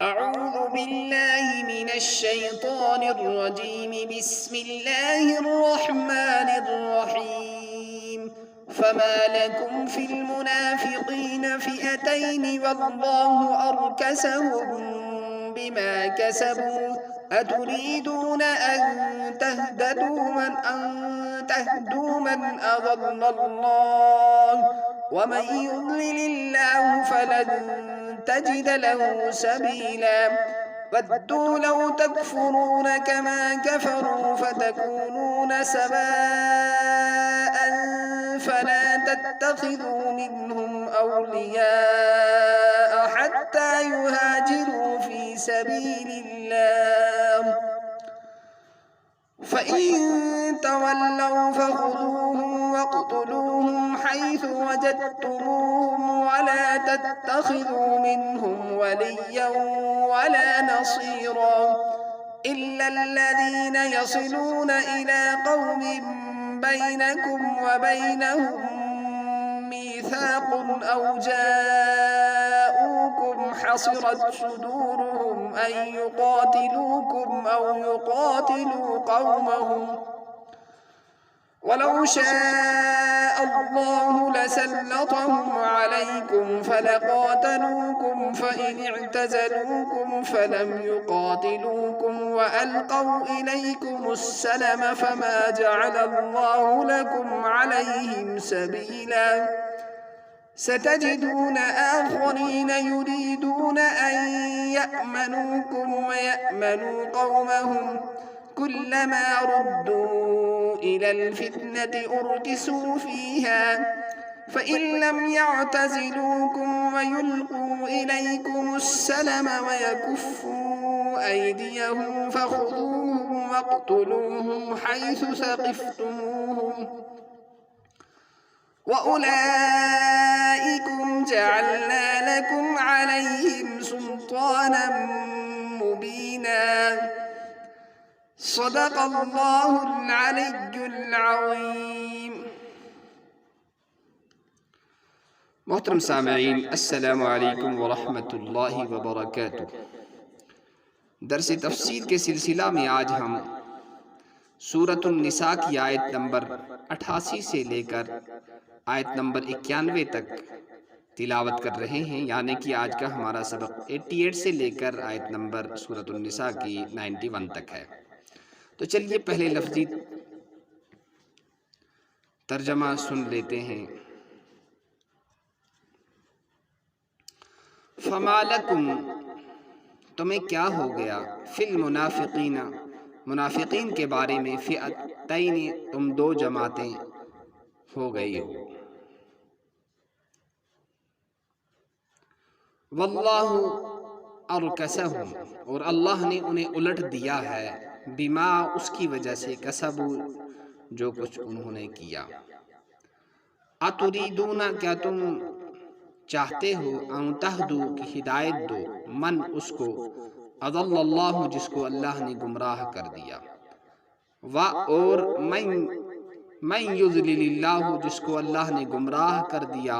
أعوذ بالله من الشيطان الرجيم. بسم الله الرحمن الرحيم. فما لكم في المنافقين فئتين والله أركسهم بما كسبوا أتريدون أن تهدوا من أضل الله ومن يضلل الله فلن تجد له سبيلا. ودوا لو تكفرون كما كفروا فتكونون سواء فلا تتخذوا منهم أولياء حتى يهاجروا في سبيل الله فإن تولوا فخذوهم واقتلوهم حيث وجدتموهم ولا تتخذوا منهم وليا ولا نصيرا إلا الذين يصلون إلى قوم بينكم وبينهم ميثاق أو جاءوكم حصرت صدورهم أن يقاتلوكم أو يقاتلوا قومهم ولو شاء الله لسلطهم عليكم فلقاتلوكم فإن اعتزلوكم فلم يقاتلوكم وألقوا إليكم السلم فما جعل الله لكم عليهم سبيلا. ستجدون آخرين يريدون أن يأمنوكم ويأمنوا قومهم كلما ردوا إلى الفتنة أركسوا فيها فإن لم يعتزلوكم ويلقوا إليكم السلم ويكفوا أيديهم فخذوهم واقتلوهم حيث ثقفتموهم وأولئكم جعلنا لكم عليهم سلطانا مبينا. صدق اللہ العلی العظیم. محترم سامعین، السلام علیکم ورحمۃ اللہ وبرکاتہ. درس تفسیر کے سلسلہ میں آج ہم سورۃ النساء کی آیت نمبر 88 سے لے کر آیت نمبر 91 تک تلاوت کر رہے ہیں، یعنی کہ آج کا ہمارا سبق 88 سے لے کر آیت نمبر سورۃ النساء کی 91 تک ہے. تو چلیے پہلے لفظی ترجمہ سن لیتے ہیں. فما لکم، تمہیں کیا ہو گیا، فی المنافقین، منافقین کے بارے میں، فئتین، تم دو جماعتیں ہو گئی ہو. واللہ ارکسہم، اور اللہ نے انہیں الٹ دیا ہے، بما، اس کی وجہ سے، کسبو، جو کچھ انہوں نے کیا. اتریدون، کیا تم چاہتے ہو، ان تہدو، کی ہدایت دو، من، اس کو، اضل اللہ، جس کو اللہ نے گمراہ کر دیا، اور من یضلل اللہ، جس کو اللہ نے گمراہ کر دیا،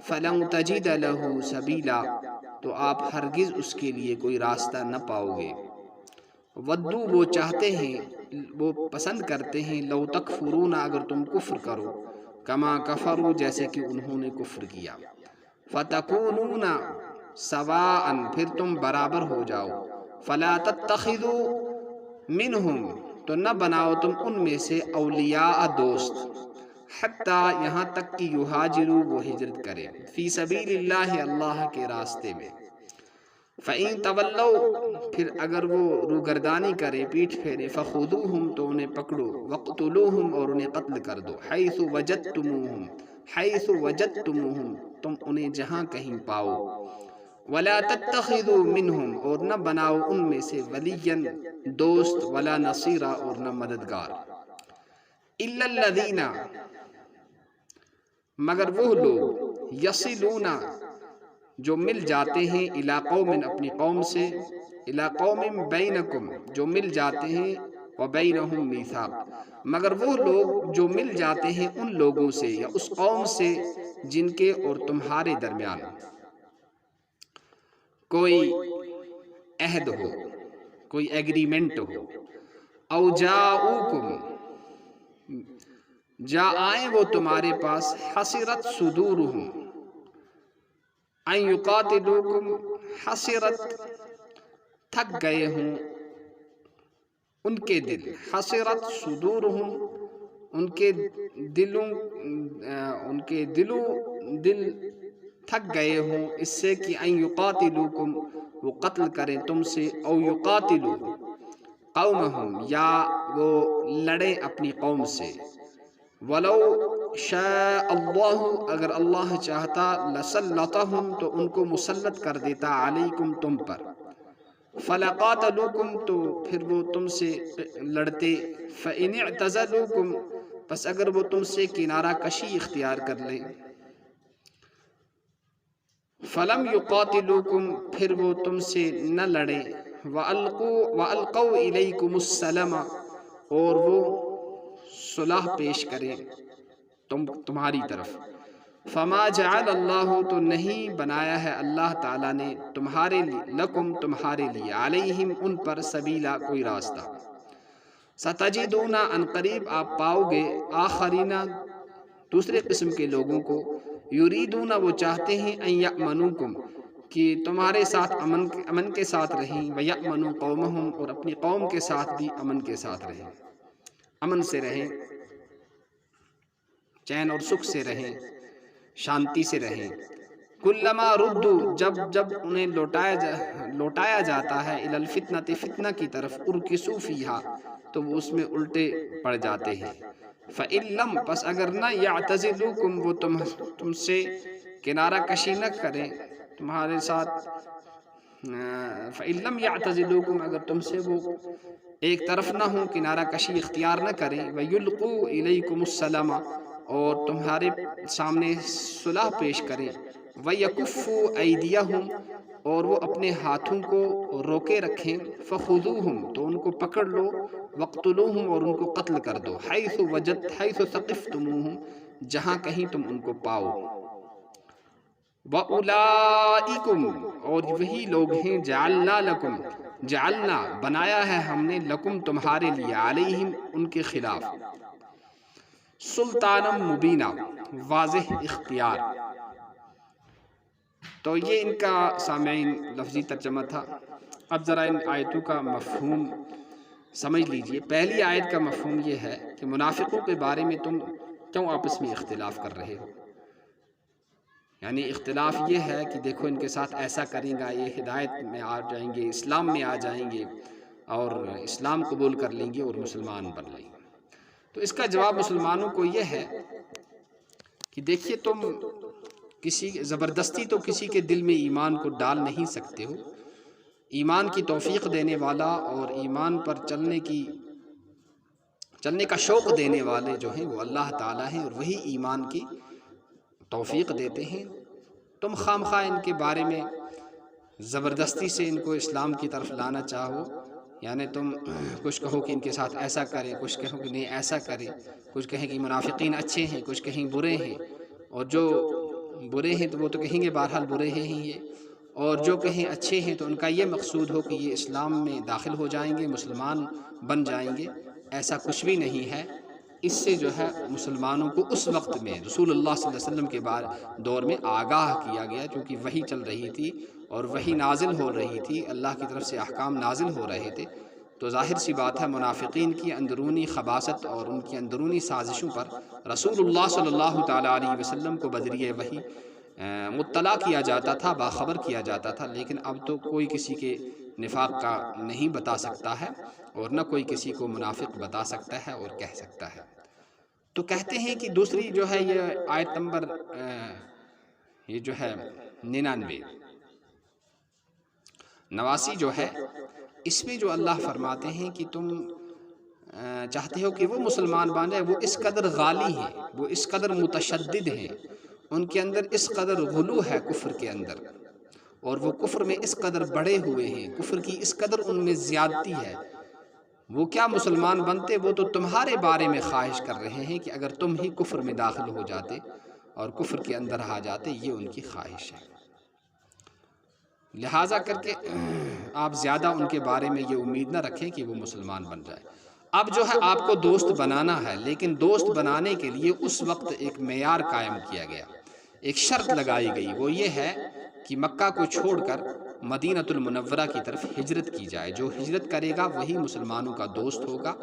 فلن تجد لہ سبیلا، تو آپ ہرگز اس کے لیے کوئی راستہ نہ پاؤ گے. ودو، وہ چاہتے ہیں، وہ پسند کرتے ہیں، لو تکفرون، اگر تم کفر کرو، کما کفروا، جیسے کہ انہوں نے کفر کیا، فتکونون سواء، پھر تم برابر ہو جاؤ، فلا تتخذوا منہم، تو نہ بناؤ تم ان میں سے، اولیاء، دوست، حتیٰ، یہاں تک کہ یہاجروا، وہ ہجرت کرے، فی سبیل اللہ، اللہ کے راستے میں. فَإِن تَوَلَّوْا، پھر اگر وہ روگردانی کرے، پیٹھ پھیرے، فَخُذُوهُمْ، تو انہیں پکڑو، وَاقْتُلُوهُمْ، اور انہیں قتل کر دو، حَيْثُ وَجَدْتُمُوهُمْ، حَيْثُ وَجَدْتُمُوهُمْ، تم انہیں جہاں کہیں پاؤ، وَلَا تَتَّخِذُوا مِنْهُمْ، اور نہ بناؤ ان میں سے، وَلِيًّا، دوست، وَلَا نَصِيرًا، اور نہ مددگار، إِلَّا الَّذِينَ، مگر وہ لوگ، يَصِلُونَ، جو مل جاتے ہیں، الی قوم، اپنی قوم سے، الی قوم بینکم، جو مل جاتے ہیں، وبینہم میثاق، مگر وہ لوگ جو مل جاتے ہیں ان لوگوں سے یا اس قوم سے جن کے اور تمہارے درمیان کوئی عہد ہو، کوئی ایگریمنٹ ہو، او جاؤکم جا آئیں وہ تمہارے پاس، حسرت صدورہم ان یقاتلوکم، حسرت تھک گئے ہوں ان کے دل، حسرت صدورہم ان کے دل تھک گئے ہوں اس سے کہ ان یقاتلوکم وہ قتل کریں تم سے، او یقاتلو قومہم یا وہ لڑیں اپنی قوم سے، ولو شاء اللہ اگر اللہ چاہتا، لسلطہم تو ان کو مسلط کر دیتا، علیکم تم پر، فلقاتلوکم تو پھر وہ تم سے لڑتے، فإن اعتزلوکم پس اگر وہ تم سے کنارہ کشی اختیار کر لیں، فلم یقاتلوکم پھر وہ تم سے نہ لڑیں، وَأَلْقَوْا إِلَيْكُمُ السَّلَمَ اور وہ صلح پیش کریں تمہاری طرف، فما جعل اللہ تو نہیں بنایا ہے اللہ تعالیٰ نے تمہارے لیے، لکم تمہارے لیے، علیہم ان پر، سبیلا کوئی راستہ، ستجدون ان قریب آپ پاؤ گے، آخرین دوسرے قسم کے لوگوں کو، یریدون وہ چاہتے ہیں، ان یأمنوکم کہ تمہارے ساتھ امن کے ساتھ رہیں، ویأمنوا قومہم اور اپنی قوم کے ساتھ بھی امن کے ساتھ رہیں، امن سے رہیں، چین اور سکھ سے رہیں، شانتی سے رہیں، کلما ردو جب انہیں لوٹایا جاتا ہے، الی الفتنۃ فتنہ کی طرف، ارکسوا فیہا تو وہ اس میں الٹے پڑ جاتے ہیں، فإن لم پس اگر نہ، یعتزلوکم وہ تم سے کنارہ کشی نہ کریں تمہارے ساتھ، فإن لم یعتزلوکم اگر تم سے وہ ایک طرف نہ ہوں، کنارہ کشی اختیار نہ کریں، ویلقوا الیکم السلام اور تمہارے سامنے صلح پیش کریں، ویکفوا ایدیہم اور وہ اپنے ہاتھوں کو روکے رکھیں، فخذوہم تو ان کو پکڑ لو، وقتلوہم اور ان کو قتل کر دو، حیث ثقفتموہم جہاں کہیں تم ان کو پاؤ، وَأُولَئِكُمْ اور وہی لوگ ہیں، جعلنا بنایا ہے ہم نے، لکم تمہارے لیے، علیہم ان کے خلاف، سلطانم مبینہ واضح اختیار۔ تو یہ ان کا سامعین لفظی ترجمہ تھا۔ اب ذرا ان آیتوں کا مفہوم سمجھ لیجئے۔ پہلی آیت کا مفہوم یہ ہے کہ منافقوں کے بارے میں تم کیوں آپس میں اختلاف کر رہے ہو، یعنی اختلاف یہ ہے کہ دیکھو ان کے ساتھ ایسا کریں گا، یہ ہدایت میں آ جائیں گے، اسلام میں آ جائیں گے اور اسلام قبول کر لیں گے اور مسلمان بن لیں گے۔ تو اس کا جواب مسلمانوں کو یہ ہے کہ دیکھیے تم زبردستی تو کسی کے دل میں ایمان کو ڈال نہیں سکتے ہو، ایمان کی توفیق دینے والا اور ایمان پر چلنے کا شوق دینے والے جو ہیں وہ اللہ تعالیٰ ہیں، اور وہی ایمان کی توفیق دیتے ہیں۔ تم خامخواہ ان کے بارے میں زبردستی سے ان کو اسلام کی طرف لانا چاہو، یعنی تم کچھ کہو کہ ان کے ساتھ ایسا کریں، کچھ کہو کہ نہیں ایسا کریں، کچھ کہیں کہ منافقین اچھے ہیں، کچھ کہیں برے ہیں، اور جو برے ہیں تو وہ تو کہیں گے بہرحال برے ہیں ہی یہ، اور جو کہیں اچھے ہیں تو ان کا یہ مقصود ہو کہ یہ اسلام میں داخل ہو جائیں گے، مسلمان بن جائیں گے۔ ایسا کچھ بھی نہیں ہے۔ اس سے جو ہے مسلمانوں کو اس وقت میں رسول اللہ صلی اللہ علیہ وسلم کے دور میں آگاہ کیا گیا، کیونکہ وحی چل رہی تھی اور وحی نازل ہو رہی تھی، اللہ کی طرف سے احکام نازل ہو رہے تھے، تو ظاہر سی بات ہے منافقین کی اندرونی خباثت اور ان کی اندرونی سازشوں پر رسول اللہ صلی اللہ تعالیٰ علیہ وسلم کو بذریعہ وحی مطلع کیا جاتا تھا، باخبر کیا جاتا تھا، لیکن اب تو کوئی کسی کے نفاق کا نہیں بتا سکتا ہے اور نہ کوئی کسی کو منافق بتا سکتا ہے اور کہہ سکتا ہے۔ تو کہتے ہیں کہ دوسری جو ہے یہ آیت نمبر یہ جو ہے 89 جو ہے، اس میں جو اللہ فرماتے ہیں کہ تم چاہتے ہو کہ وہ مسلمان بن جائے، وہ اس قدر غالی ہیں، وہ اس قدر متشدد ہیں، ان کے اندر اس قدر غلو ہے کفر کے اندر، اور وہ کفر میں اس قدر بڑے ہوئے ہیں، کفر کی اس قدر ان میں زیادتی ہے، وہ کیا مسلمان بنتے، وہ تو تمہارے بارے میں خواہش کر رہے ہیں کہ اگر تم ہی کفر میں داخل ہو جاتے اور کفر کے اندر آ جاتے، یہ ان کی خواہش ہے۔ لہٰذا کر کے آپ زیادہ ان کے بارے میں یہ امید نہ رکھیں کہ وہ مسلمان بن جائے۔ اب جو ہے آپ کو دوست بنانا ہے، لیکن دوست بنانے کے لیے اس وقت ایک معیار قائم کیا گیا، ایک شرط لگائی گئی، وہ یہ ہے کہ مکہ کو چھوڑ کر مدینۃ المنورہ کی طرف ہجرت کی جائے۔ جو ہجرت کرے گا وہی مسلمانوں کا دوست ہوگا،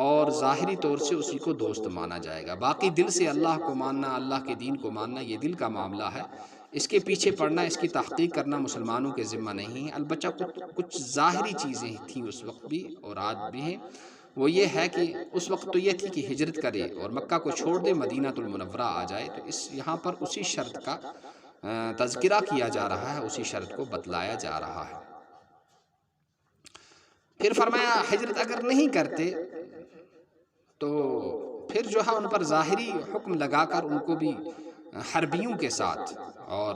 اور ظاہری طور سے اسی کو دوست مانا جائے گا۔ باقی دل سے اللہ کو ماننا، اللہ کے دین کو ماننا، یہ دل کا معاملہ ہے، اس کے پیچھے پڑنا، اس کی تحقیق کرنا مسلمانوں کے ذمہ نہیں ہے۔ البتہ کچھ ظاہری چیزیں تھیں اس وقت بھی اور آج بھی ہیں، وہ یہ ہے کہ اس وقت تو یہ تھی کہ ہجرت کرے اور مکہ کو چھوڑ دے، مدینۃ المنورہ آ جائے، تو یہاں پر اسی شرط کا تذکرہ کیا جا رہا ہے، اسی شرط کو بتلایا جا رہا ہے۔ پھر فرمایا ہجرت اگر نہیں کرتے تو پھر جو ہے ان پر ظاہری حکم لگا کر ان کو بھی حربیوں کے ساتھ اور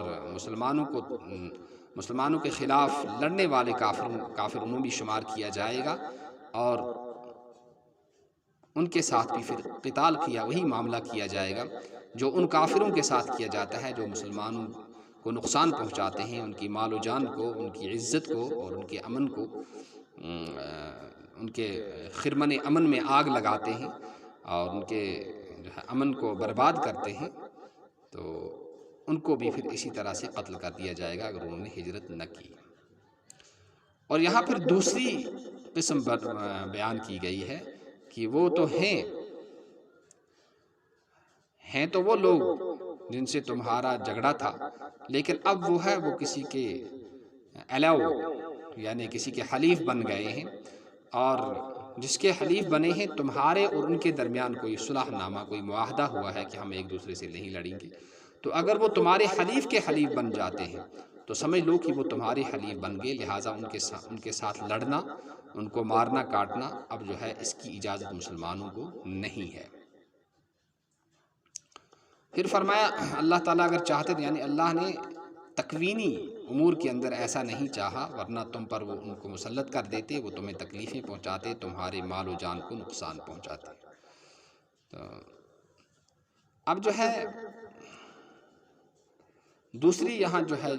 مسلمانوں کے خلاف لڑنے والے کافر انہوں بھی شمار کیا جائے گا، اور ان کے ساتھ بھی پھر قتال کیا، وہی معاملہ کیا جائے گا جو ان کافروں کے ساتھ کیا جاتا ہے جو مسلمانوں کو نقصان پہنچاتے ہیں، ان کی مال و جان کو، ان کی عزت کو اور ان کے امن کو، ان کے خرمن امن میں آگ لگاتے ہیں اور ان کے جو ہے امن کو برباد کرتے ہیں، تو ان کو بھی پھر اسی طرح سے قتل کر دیا جائے گا اگر انہوں نے ہجرت نہ کی۔ اور یہاں پھر دوسری قسم بیان کی گئی ہے کہ وہ تو ہیں تو وہ لوگ جن سے تمہارا جھگڑا تھا، لیکن اب وہ ہے وہ کسی کے علاوہ یعنی کسی کے حلیف بن گئے ہیں، اور جس کے حلیف بنے ہیں تمہارے اور ان کے درمیان کوئی صلح نامہ، کوئی معاہدہ ہوا ہے کہ ہم ایک دوسرے سے نہیں لڑیں گے، تو اگر وہ تمہارے حلیف کے حلیف بن جاتے ہیں تو سمجھ لو کہ وہ تمہارے حلیف بن گئے، لہٰذا ان کے ساتھ لڑنا، ان کو مارنا کاٹنا اب جو ہے اس کی اجازت مسلمانوں کو نہیں ہے۔ پھر فرمایا اللہ تعالیٰ اگر چاہتے تھے، یعنی اللہ نے تکوینی امور کے اندر ایسا نہیں چاہا، ورنہ تم پر وہ ان کو مسلط کر دیتے، وہ تمہیں تکلیفیں پہنچاتے، تمہارے مال و جان کو نقصان پہنچاتے۔ تو اب جو ہے دوسری یہاں جو ہے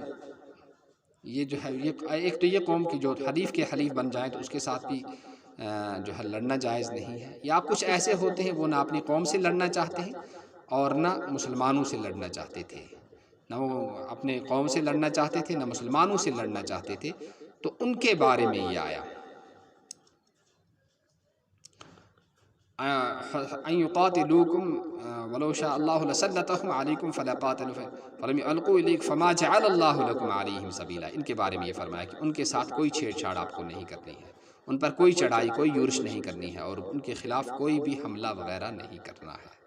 ایک تو یہ قوم کی جو حلیف کے حلیف بن جائیں تو اس کے ساتھ بھی جو ہے لڑنا جائز نہیں ہے، یا کچھ ایسے ہوتے ہیں وہ نہ اپنی قوم سے لڑنا چاہتے ہیں اور نہ مسلمانوں سے لڑنا چاہتے تھے، نہ وہ اپنے قوم سے لڑنا چاہتے تھے نہ مسلمانوں سے لڑنا چاہتے تھے، تو ان کے بارے میں یہ آیا ان یقاتلوکم ولو شاء اللہ لسلطهم علیکم فلا قاتلوا فلم القوا الیک فما جعل اللہ لکم علیہم سبیلا۔ ان کے بارے میں یہ فرمایا کہ ان کے ساتھ کوئی چھیڑ چھاڑ آپ کو نہیں کرنی ہے، ان پر کوئی چڑھائی، کوئی یورش نہیں کرنی ہے، اور ان کے خلاف کوئی بھی حملہ وغیرہ نہیں کرنا ہے۔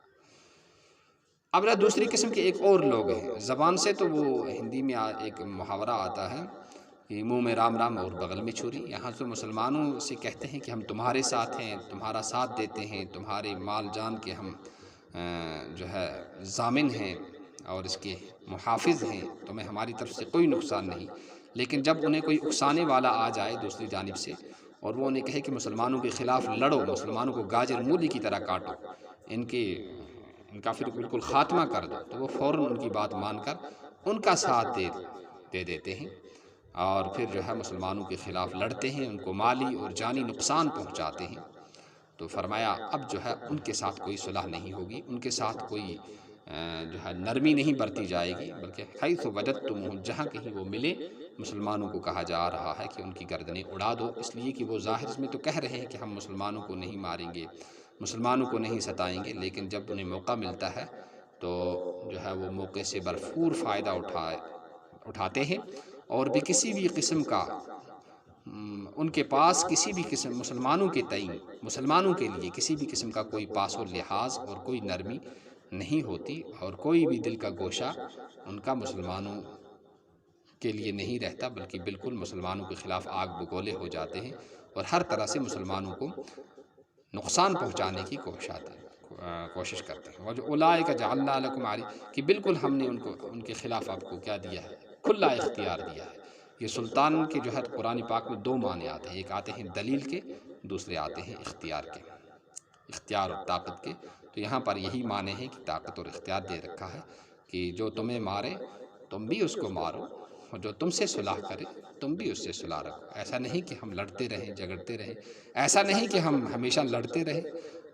اب دوسری قسم کے ایک اور لوگ ہیں، زبان سے تو وہ ہندی میں ایک محاورہ آتا ہے کہ منہ میں رام رام اور بغل میں چھری، یہاں تو مسلمانوں سے کہتے ہیں کہ ہم تمہارے ساتھ ہیں، تمہارا ساتھ دیتے ہیں، تمہارے مال جان کے ہم جو ہے ضامن ہیں اور اس کے محافظ ہیں، تمہیں ہماری طرف سے کوئی نقصان نہیں۔ لیکن جب انہیں کوئی اکسانے والا آ جائے دوسری جانب سے اور وہ انہیں کہے کہ مسلمانوں کے خلاف لڑو، مسلمانوں کو گاجر مولی کی طرح کاٹو، ان کا پھر بالکل خاتمہ کر دو، تو وہ فوراً ان کی بات مان کر ان کا ساتھ دے دیتے ہیں اور پھر جو ہے مسلمانوں کے خلاف لڑتے ہیں، ان کو مالی اور جانی نقصان پہنچاتے ہیں۔ تو فرمایا اب جو ہے ان کے ساتھ کوئی صلح نہیں ہوگی، ان کے ساتھ کوئی جو ہے نرمی نہیں برتی جائے گی، بلکہ حیث وجدتموہم، جہاں کہیں وہ ملے، مسلمانوں کو کہا جا رہا ہے کہ ان کی گردنیں اڑا دو، اس لیے کہ وہ ظاہر میں تو کہہ رہے ہیں کہ ہم مسلمانوں کو نہیں ماریں گے، مسلمانوں کو نہیں ستائیں گے، لیکن جب انہیں موقع ملتا ہے تو جو ہے وہ موقع سے بھرپور فائدہ اٹھاتے ہیں، اور بھی کسی بھی قسم کا ان کے پاس کسی بھی قسم مسلمانوں کے تئیں، مسلمانوں کے لیے کسی بھی قسم کا کوئی پاس و لحاظ اور کوئی نرمی نہیں ہوتی، اور کوئی بھی دل کا گوشہ ان کا مسلمانوں کے لیے نہیں رہتا، بلکہ بالکل مسلمانوں کے خلاف آگ بگولے ہو جاتے ہیں اور ہر طرح سے مسلمانوں کو نقصان پہنچانے کی کوشش کرتے ہیں۔ وَأُولَٰئِکَ جَعَلْنَا لَكُمْ عَلَيْهِمْ، کہ بالکل ہم نے ان کے خلاف آپ کو کیا دیا ہے، کھلا اختیار دیا ہے۔ یہ سلطان کے جو ہے قرآن پاک میں دو معنی آتے ہیں، ایک آتے ہیں دلیل کے، دوسرے آتے ہیں اختیار کے، اختیار اور طاقت کے۔ تو یہاں پر یہی معنی ہے کہ طاقت اور اختیار دے رکھا ہے کہ جو تمہیں مارے تم بھی اس کو مارو، جو تم سے صلح کرے تم بھی اس سے صلح رکھو. ایسا نہیں کہ ہم لڑتے رہیں جھگڑتے رہیں، ایسا نہیں کہ ہم ہمیشہ لڑتے رہیں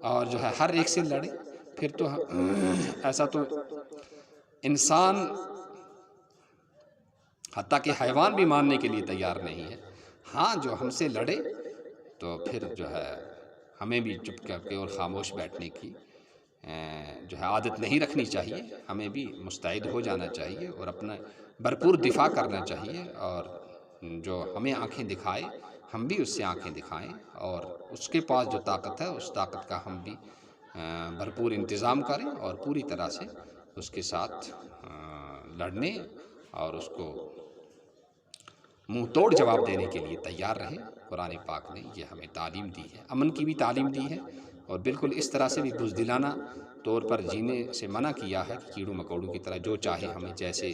اور جو ہے ہر ایک سے لڑیں. پھر تو ایسا تو انسان حتیٰ کہ حیوان بھی ماننے کے لیے تیار نہیں ہے. ہاں جو ہم سے لڑے تو پھر جو ہے ہمیں بھی چپ کر کے اور خاموش بیٹھنے کی جو ہے عادت نہیں رکھنی چاہیے. ہمیں بھی مستعد ہو جانا چاہیے اور اپنا بھرپور دفاع کرنا چاہیے، اور جو ہمیں آنکھیں دکھائے ہم بھی اس سے آنکھیں دکھائیں، اور اس کے پاس جو طاقت ہے اس طاقت کا ہم بھی بھرپور انتظام کریں اور پوری طرح سے اس کے ساتھ لڑنے اور اس کو منہ توڑ جواب دینے کے لیے تیار رہیں. قرآن پاک نے یہ ہمیں تعلیم دی ہے، امن کی بھی تعلیم دی ہے، اور بالکل اس طرح سے بھی بزدلانہ طور پر جینے سے منع کیا ہے کہ کیڑوں مکوڑوں کی طرح جو چاہے ہمیں جیسے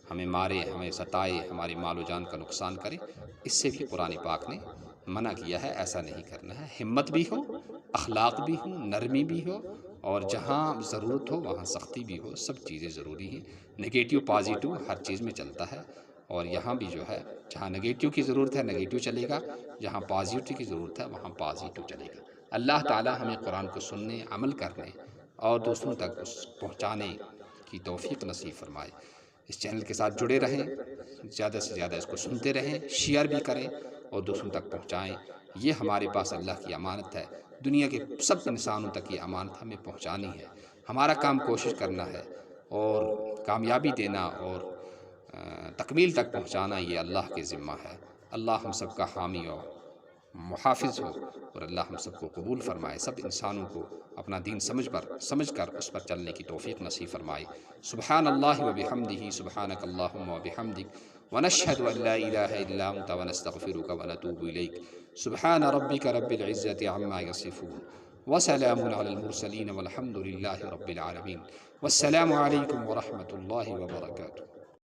ہمیں مارے، ہمیں ستائے، ہمارے مال و جان کا نقصان کرے. اس سے بھی قرآن پاک نے منع کیا ہے، ایسا نہیں کرنا ہے. ہمت بھی ہو، اخلاق بھی ہو، نرمی بھی ہو، اور جہاں ضرورت ہو وہاں سختی بھی ہو. سب چیزیں ضروری ہیں. نگیٹو پازیٹو ہر چیز میں چلتا ہے، اور یہاں بھی جو ہے جہاں نگیٹو کی ضرورت ہے نگیٹو چلے گا، جہاں پازیٹو کی ضرورت ہے وہاں پازیٹو چلے گا. اللہ تعالی ہمیں قرآن کو سننے، عمل کرنے اور دوسروں تک اس پہنچانے کی توفیق نصیب فرمائے. اس چینل کے ساتھ جڑے رہیں، زیادہ سے زیادہ اس کو سنتے رہیں، شیئر بھی کریں اور دوسروں تک پہنچائیں. یہ ہمارے پاس اللہ کی امانت ہے. دنیا کے سب انسانوں تک یہ امانت ہمیں پہنچانی ہے. ہمارا کام کوشش کرنا ہے، اور کامیابی دینا اور تکمیل تک پہنچانا یہ اللہ کے ذمہ ہے. اللہ ہم سب کا حامی اور محافظ ہو، اور اللہ ہم سب کو قبول فرمائے. سب انسانوں کو اپنا دین سمجھ کر اس پر چلنے کی توفیق نصیب فرمائے. سبحان اللہ و بحمدہ، سبحانک اللہم و بحمدک، ونشہد ان لا الہ الا انت ونستغفرک ونتوب الیک. سبحان ربک رب العزۃ عما یصفون، وسلام علی المرسلین والحمد للہ رب العالمین. والسلام علیکم ورحمۃ اللہ وبرکاتہ.